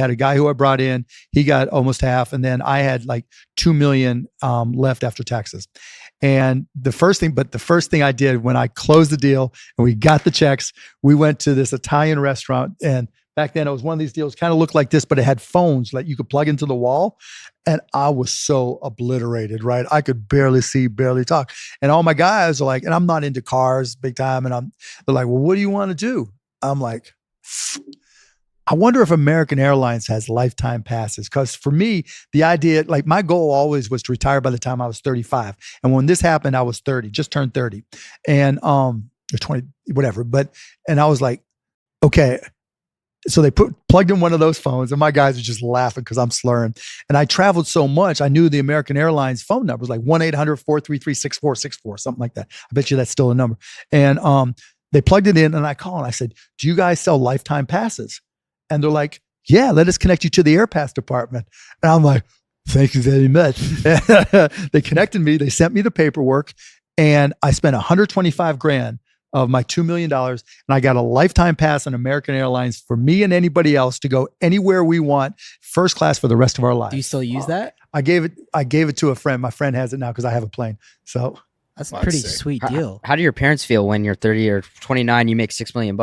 had a guy who I brought in, he got almost half. And then I had like 2 million left after taxes. And the first thing I did when I closed the deal and we got the checks, we went to this Italian restaurant. And back then it was one of these deals, kind of looked like this, but it had phones that you could plug into the wall. And I was so obliterated, right? I could barely see, barely talk. And all my guys are like, and I'm not into cars big time. And they're like, well, what do you want to do? I'm like, I wonder if American Airlines has lifetime passes. Because for me, the idea, like my goal always was to retire by the time I was 35. And when this happened, I was 30, just turned 30 and, or 20, whatever. And I was like, okay. So they plugged in one of those phones and my guys are just laughing because I'm slurring. And I traveled so much, I knew the American Airlines phone number was like 1-800-433-6464, something like that. I bet you that's still a number. And they plugged it in and I called and I said, do you guys sell lifetime passes? And they're like, yeah, let us connect you to the AirPass department. And I'm like, thank you very much. They connected me, they sent me the paperwork and I spent $125,000 of my $2 million. And I got a lifetime pass on American Airlines for me and anybody else to go anywhere we want, first class for the rest of our lives. Do you still use that? I gave it to a friend. My friend has it now because I have a plane. So that's a pretty sweet deal. How do your parents feel when you're 30 or 29, you make $6 million?